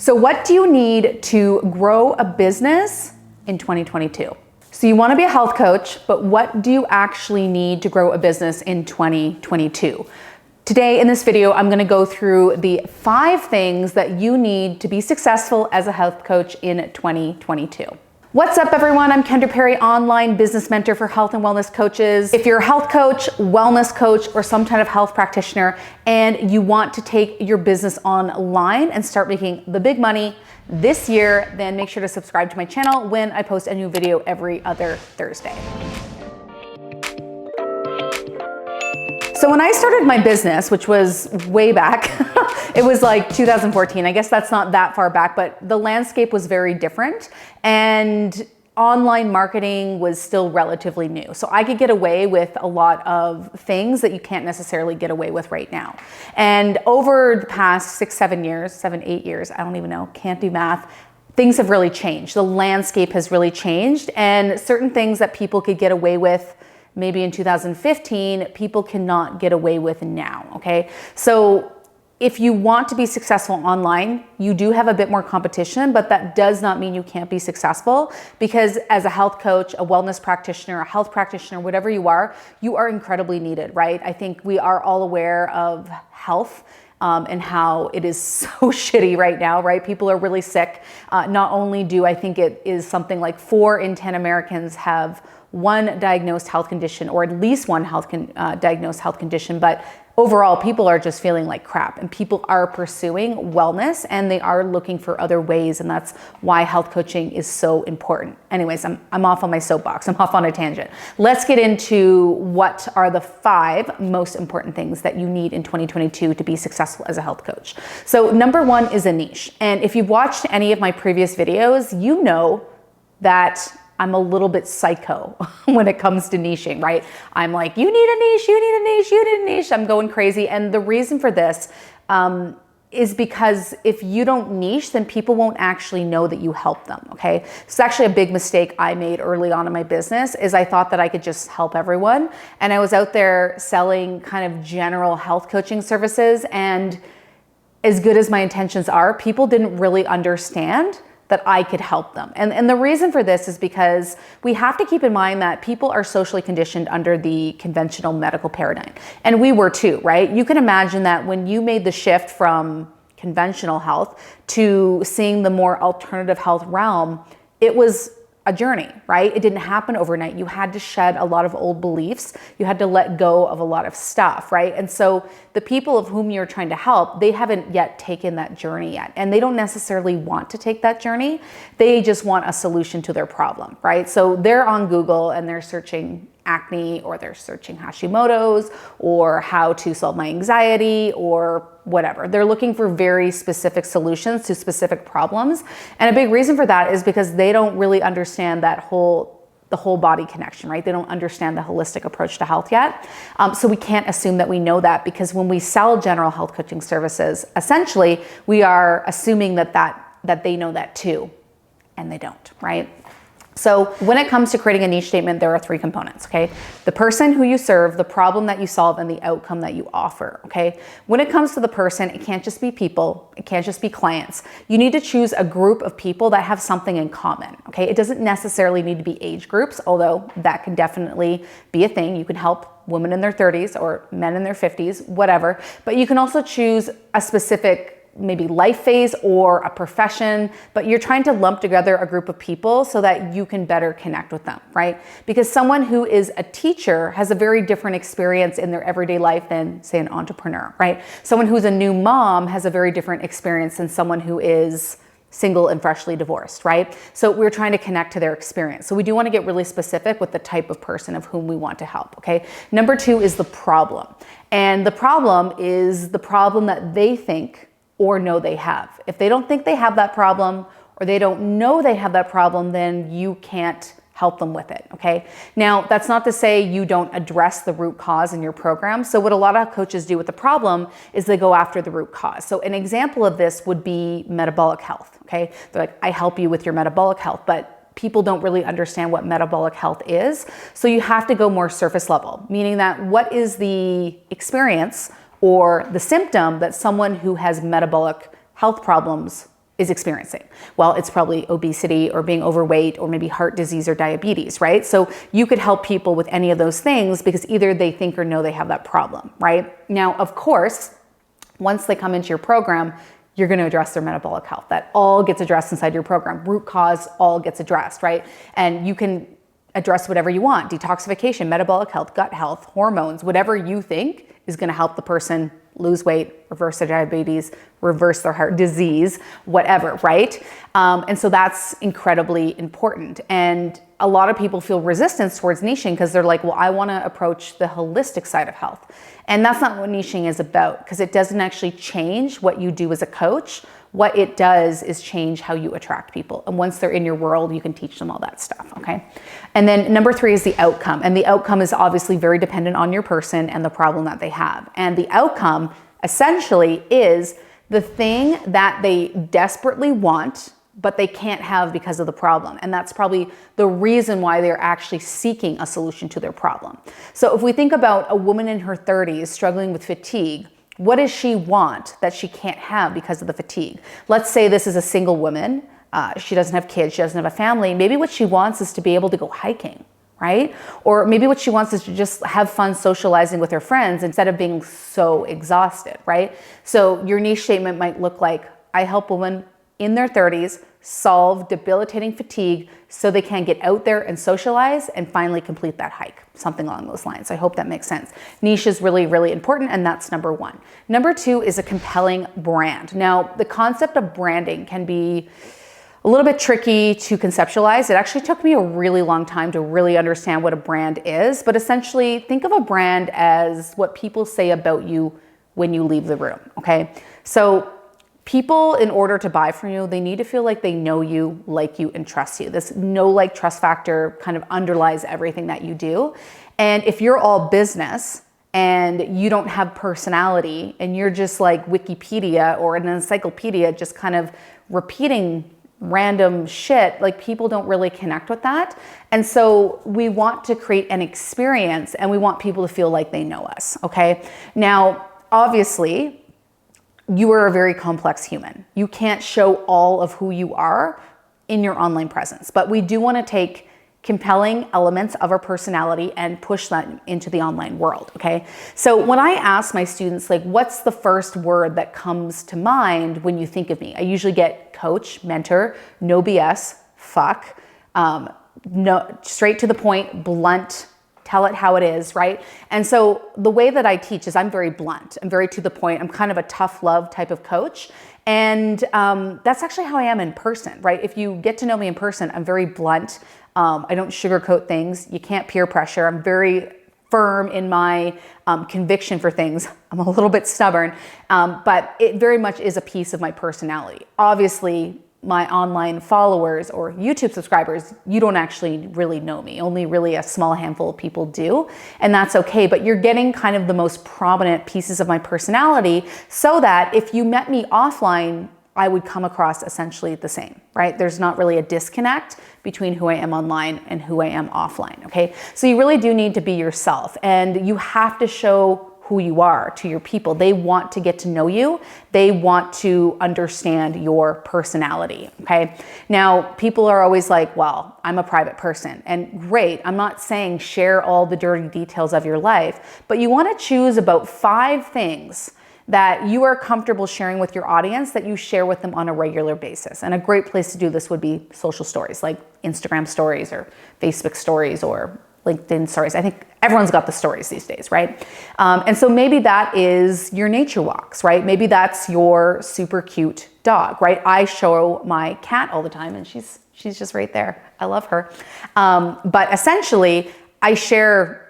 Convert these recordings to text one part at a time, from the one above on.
So what do you need to grow a business in 2022? So you want to be a health coach, but what do you actually need to grow a business in 2022? Today in this video, I'm going to go through the 5 things that you need to be successful as a health coach in 2022. What's up everyone? I'm Kendra Perry, online business mentor for health and wellness coaches. If you're a health coach, wellness coach, or some kind of health practitioner, and you want to take your business online and start making the big money this year, then make sure to subscribe to my channel when I post a new video every other Thursday. So when I started my business, which was way back, it was like 2014. I guess that's not that far back, but the landscape was very different and online marketing was still relatively new. So I could get away with a lot of things that you can't necessarily get away with right now. And over the past 7 years, 8 years, I don't even know, can't do math, things have really changed. The landscape has really changed, and certain things that people could get away with maybe in 2015, people cannot get away with now, okay? So if you want to be successful online, you do have a bit more competition, but that does not mean you can't be successful, because as a health coach, a wellness practitioner, a health practitioner, whatever you are incredibly needed, right? I think we are all aware of health and how it is so shitty right now, right? People are really sick. Not only do I think it is something like 4 in 10 Americans have one diagnosed health condition, or at least one diagnosed health condition, but overall people are just feeling like crap, and people are pursuing wellness and they are looking for other ways, and that's why health coaching is so important. Anyways, I'm off on my soapbox. I'm off on a tangent. Let's get into what are the 5 most important things that you need in 2022 to be successful as a health coach. So number 1 is a niche. And if you've watched any of my previous videos, you know that I'm a little bit psycho when it comes to niching, right? I'm like, you need a niche, you need a niche, you need a niche. I'm going crazy. And the reason for this is because if you don't niche, then people won't actually know that you help them, okay? It's actually a big mistake I made early on in my business, is I thought that I could just help everyone. And I was out there selling kind of general health coaching services, and as good as my intentions are, people didn't really understand that I could help them. And the reason for this is because we have to keep in mind that people are socially conditioned under the conventional medical paradigm. And we were too, right? You can imagine that when you made the shift from conventional health to seeing the more alternative health realm, it was a journey, right? It didn't happen overnight. You had to shed a lot of old beliefs. You had to let go of a lot of stuff, right? And so the people of whom you're trying to help, they haven't yet taken that journey yet. And they don't necessarily want to take that journey. They just want a solution to their problem, right? So they're on Google and they're searching acne, or they're searching Hashimoto's, or how to solve my anxiety, or whatever. They're looking for very specific solutions to specific problems. And a big reason for that is because they don't really understand the whole body connection, right? They don't understand the holistic approach to health yet. So we can't assume that we know that, because when we sell general health coaching services, essentially we are assuming that they know that too, and they don't, right? So when it comes to creating a niche statement, there are 3 components, okay? The person who you serve, the problem that you solve, and the outcome that you offer, okay? When it comes to the person, it can't just be people, it can't just be clients. You need to choose a group of people that have something in common, okay? It doesn't necessarily need to be age groups, although that can definitely be a thing. You can help women in their 30s or men in their 50s, whatever. But you can also choose a specific maybe life phase or a profession, but you're trying to lump together a group of people so that you can better connect with them, right? Because someone who is a teacher has a very different experience in their everyday life than, say, an entrepreneur, right? Someone who's a new mom has a very different experience than someone who is single and freshly divorced, right? So we're trying to connect to their experience. So we do want to get really specific with the type of person of whom we want to help, okay? Number 2 is the problem. And the problem is the problem that they think or know they have. If they don't think they have that problem, or they don't know they have that problem, then you can't help them with it, okay? Now, that's not to say you don't address the root cause in your program. So what a lot of coaches do with the problem is they go after the root cause. So an example of this would be metabolic health, okay? They're like, I help you with your metabolic health, but people don't really understand what metabolic health is. So you have to go more surface level, meaning that what is the experience or the symptom that someone who has metabolic health problems is experiencing? Well, it's probably obesity or being overweight or maybe heart disease or diabetes, right? So you could help people with any of those things because either they think or know they have that problem, right? Now, of course, once they come into your program, you're going to address their metabolic health. That all gets addressed inside your program. Root cause all gets addressed, right? And you can address whatever you want: detoxification, metabolic health, gut health, hormones, whatever you think is going to help the person lose weight, reverse their diabetes, reverse their heart disease, whatever, right? And so that's incredibly important. And a lot of people feel resistance towards niching because they're like, well, I want to approach the holistic side of health. And that's not what niching is about, because it doesn't actually change what you do as a coach. What it does is change how you attract people. And once they're in your world, you can teach them all that stuff, okay? And then number 3 is the outcome. And the outcome is obviously very dependent on your person and the problem that they have. And the outcome essentially is the thing that they desperately want, but they can't have because of the problem. And that's probably the reason why they're actually seeking a solution to their problem. So if we think about a woman in her 30s struggling with fatigue, what does she want that she can't have because of the fatigue? Let's say this is a single woman. She doesn't have kids. She doesn't have a family. Maybe what she wants is to be able to go hiking, right? Or maybe what she wants is to just have fun socializing with her friends instead of being so exhausted, right? So your niche statement might look like, I help women in their 30s solve debilitating fatigue so they can get out there and socialize and finally complete that hike, something along those lines. I hope that makes sense. Niche is really, really important, and that's number 1. Number 2 is a compelling brand. Now, the concept of branding can be a little bit tricky to conceptualize. It actually took me a really long time to really understand what a brand is, but essentially think of a brand as what people say about you when you leave the room, okay? So people, in order to buy from you, they need to feel like they know you, like you, and trust you. This know, like, trust factor kind of underlies everything that you do. And if you're all business and you don't have personality and you're just like Wikipedia or an encyclopedia just kind of repeating random shit, like, people don't really connect with that. And so we want to create an experience and we want people to feel like they know us, okay? Now, obviously, you are a very complex human. You can't show all of who you are in your online presence, but we do want to take compelling elements of our personality and push that into the online world, okay? So when I ask my students, like, what's the first word that comes to mind when you think of me? I usually get coach, mentor, no BS, fuck, no, straight to the point, blunt, tell it how it is, right? And so the way that I teach is I'm very blunt. I'm very to the point. I'm kind of a tough love type of coach. And that's actually how I am in person, right? If you get to know me in person, I'm very blunt. I don't sugarcoat things. You can't peer pressure. I'm very firm in my conviction for things. I'm a little bit stubborn, but it very much is a piece of my personality. Obviously, my online followers or YouTube subscribers, you don't actually really know me. Only really a small handful of people do, and that's okay. But you're getting kind of the most prominent pieces of my personality so that if you met me offline, I would come across essentially the same, right? There's not really a disconnect between who I am online and who I am offline, okay? So you really do need to be yourself, and you have to show who you are to your people. They want to get to know you. They want to understand your personality, okay? Now, people are always like, well, I'm a private person, and great. I'm not saying share all the dirty details of your life, but you want to choose about 5 things that you are comfortable sharing with your audience that you share with them on a regular basis. And a great place to do this would be social stories, like Instagram stories or Facebook stories or LinkedIn stories. I think everyone's got the stories these days, right? And so maybe that is your nature walks, right? Maybe that's your super cute dog, right? I show my cat all the time, and she's just right there. I love her. But essentially, I share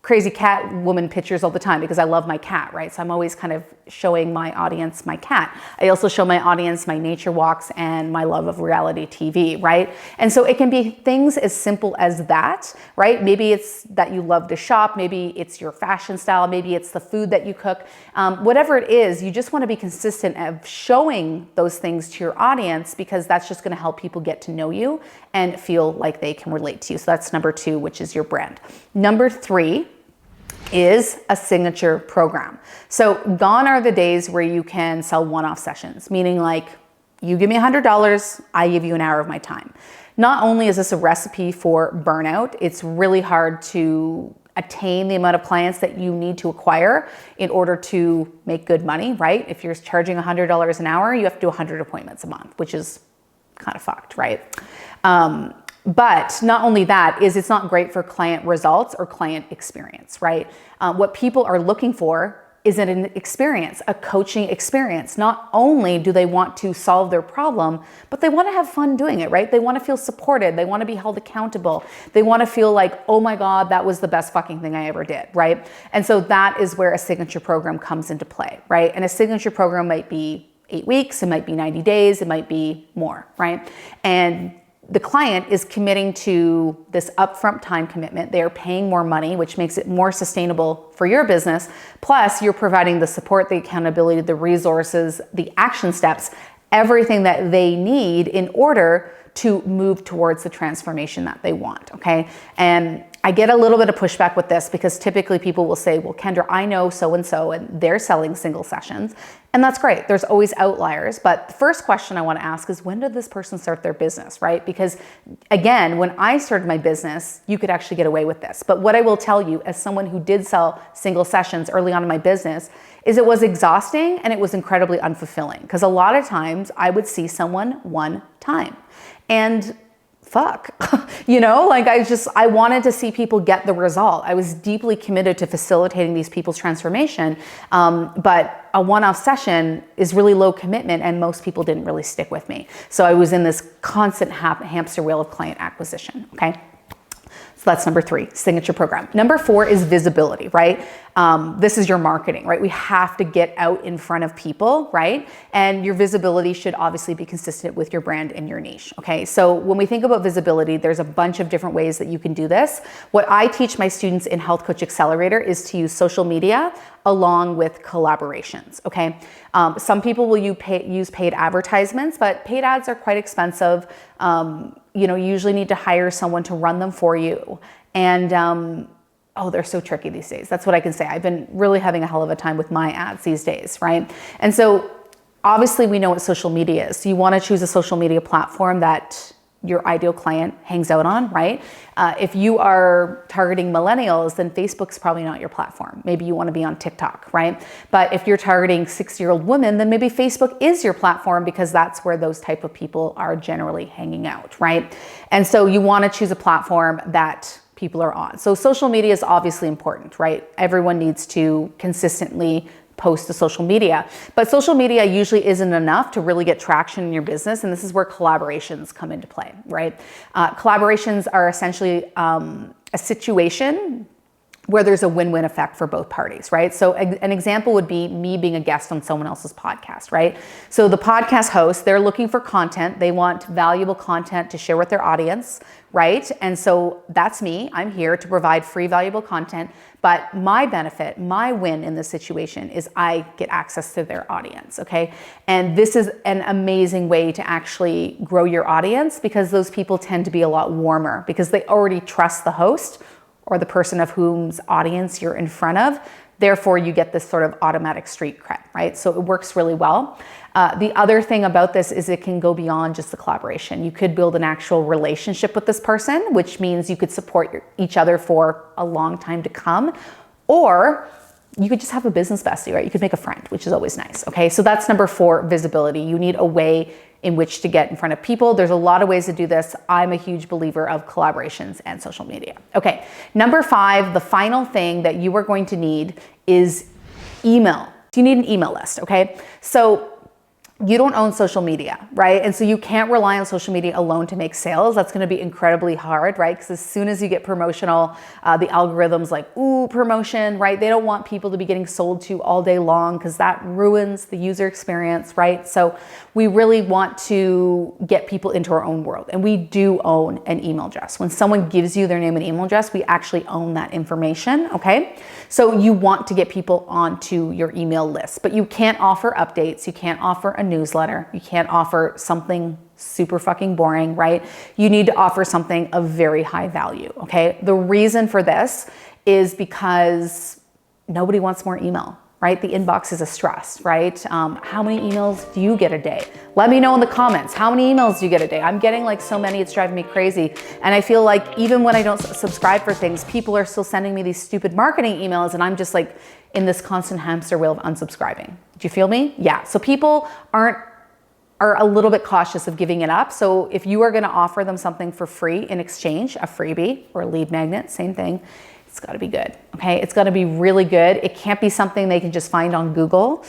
crazy cat woman pictures all the time because I love my cat, right? So I'm always kind of showing my audience my cat. I also show my audience my nature walks and my love of reality TV, right? And so it can be things as simple as that, right? Maybe it's that you love to shop, maybe it's your fashion style, maybe it's the food that you cook. Whatever it is, you just want to be consistent of showing those things to your audience because that's just going to help people get to know you and feel like they can relate to you. So that's number 2, which is your brand. Number 3 is a signature program. So gone are the days where you can sell one-off sessions, meaning like You give me $100, I give you an hour of my time. Not only is this a recipe for burnout, it's really hard to attain the amount of clients that you need to acquire in order to make good money, right? If you're charging $100 an hour, you have to do 100 appointments a month, which is kind of fucked, right? But not only that, is it's not great for client results or client experience, right? What people are looking for is an experience, a coaching experience. Not only do they want to solve their problem, but they want to have fun doing it, right? They want to feel supported. They want to be held accountable. They want to feel like, oh my God, that was the best fucking thing I ever did, right? And so that is where a signature program comes into play, right? And a signature program might be 8 weeks, it might be 90 days, it might be more, right? And the client is committing to this upfront time commitment. They are paying more money, which makes it more sustainable for your business. Plus, you're providing the support, the accountability, the resources, the action steps, everything that they need in order to move towards the transformation that they want, okay? And I get a little bit of pushback with this because typically people will say, well, Kendra, I know so-and-so and they're selling single sessions. And that's great. There's always outliers. But the first question I want to ask is, when did this person start their business, right? Because again, when I started my business, you could actually get away with this. But what I will tell you as someone who did sell single sessions early on in my business is it was exhausting and it was incredibly unfulfilling. Because a lot of times I would see someone one time and fuck, you know, like I wanted to see people get the result. I was deeply committed to facilitating these people's transformation. But a one-off session is really low commitment and most people didn't really stick with me. So I was in this constant hamster wheel of client acquisition, okay? So that's number 3, signature program. Number 4 is visibility, right? This is your marketing, right? We have to get out in front of people, right? And your visibility should obviously be consistent with your brand and your niche, okay? So when we think about visibility, there's a bunch of different ways that you can do this. What I teach my students in Health Coach Accelerator is to use social media along with collaborations, okay? Some people will use paid advertisements, but paid ads are quite expensive. You usually need to hire someone to run them for you. And oh, they're so tricky these days. That's what I can say. I've been really having a hell of a time with my ads these days, right? And so obviously we know what social media is. So you want to choose a social media platform that your ideal client hangs out on, right? If you are targeting millennials, then Facebook's probably not your platform. Maybe you want to be on TikTok, right? But if you're targeting 60-year-old women, then maybe Facebook is your platform because that's where those type of people are generally hanging out, right? And so you want to choose a platform that people are on. So social media is obviously important, right? Everyone needs to consistently post to social media. But social media usually isn't enough to really get traction in your business. And this is where collaborations come into play, right? Collaborations are essentially a situation where there's a win-win effect for both parties, right? So an example would be me being a guest on someone else's podcast, right? So the podcast host, they're looking for content. They want valuable content to share with their audience, right? And so that's me. I'm here to provide free, valuable content. But my benefit, my win in this situation is I get access to their audience, okay? And this is an amazing way to actually grow your audience because those people tend to be a lot warmer because they already trust the host or the person of whom's audience you're in front of. Therefore, you get this sort of automatic street cred, right? So it works really well. The other thing about this is it can go beyond just the collaboration. You could build an actual relationship with this person, which means you could support each other for a long time to come, or you could just have a business bestie, right? You could make a friend, which is always nice, okay? So that's number 4, visibility. You need a way in which to get in front of people. There's a lot of ways to do this. I'm a huge believer of collaborations and social media. Okay, number 5, the final thing that you are going to need is email. You need an email list, okay? So you don't own social media, right? And so you can't rely on social media alone to make sales. That's going to be incredibly hard, right? Because as soon as you get promotional, the algorithm's like, ooh, promotion, right? They don't want people to be getting sold to all day long because that ruins the user experience, right? So we really want to get people into our own world. And we do own an email address. When someone gives you their name and email address, we actually own that information, okay? So you want to get people onto your email list, but you can't offer updates. You can't offer a newsletter. You can't offer something super fucking boring, right? You need to offer something of very high value, okay? The reason for this is because nobody wants more email, right? The inbox is a stress, right? How many emails do you get a day? Let me know in the comments, how many emails do you get a day? I'm getting like so many, it's driving me crazy. And I feel like even when I don't subscribe for things, people are still sending me these stupid marketing emails, and I'm just like in this constant hamster wheel of unsubscribing. Do you feel me? Yeah, so people are a little bit cautious of giving it up. So if you are gonna offer them something for free in exchange, a freebie or a lead magnet, same thing, it's gotta be good, okay? It's gotta be really good. It can't be something they can just find on Google.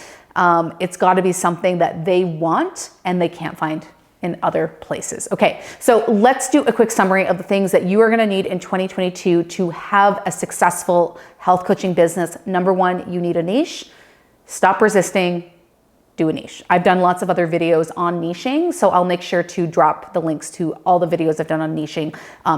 It's gotta be something that they want and they can't find in other places. Okay, so let's do a quick summary of the things that you are gonna need in 2022 to have a successful health coaching business. Number one, you need a niche. Stop resisting. Do a niche. I've done lots of other videos on niching, so I'll make sure to drop the links to all the videos I've done on niching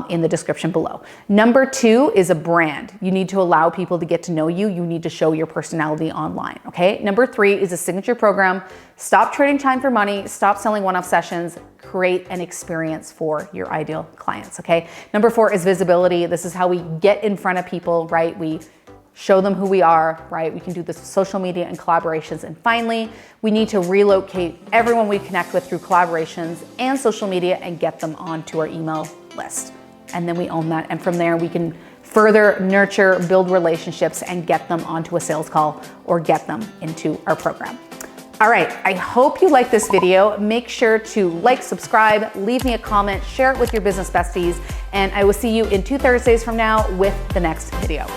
in the description below. Number two is a brand. You need to allow people to get to know you. You need to show your personality online, okay? Number three is a signature program. Stop trading time for money. Stop selling one-off sessions. Create an experience for your ideal clients, okay? Number four is visibility. This is how we get in front of people, right? We show them who we are, right? We can do this with social media and collaborations. And finally, we need to relocate everyone we connect with through collaborations and social media and get them onto our email list. And then we own that. And from there, we can further nurture, build relationships, and get them onto a sales call or get them into our program. All right, I hope you like this video. Make sure to like, subscribe, leave me a comment, share it with your business besties, and I will see you in 2 Thursdays from now with the next video.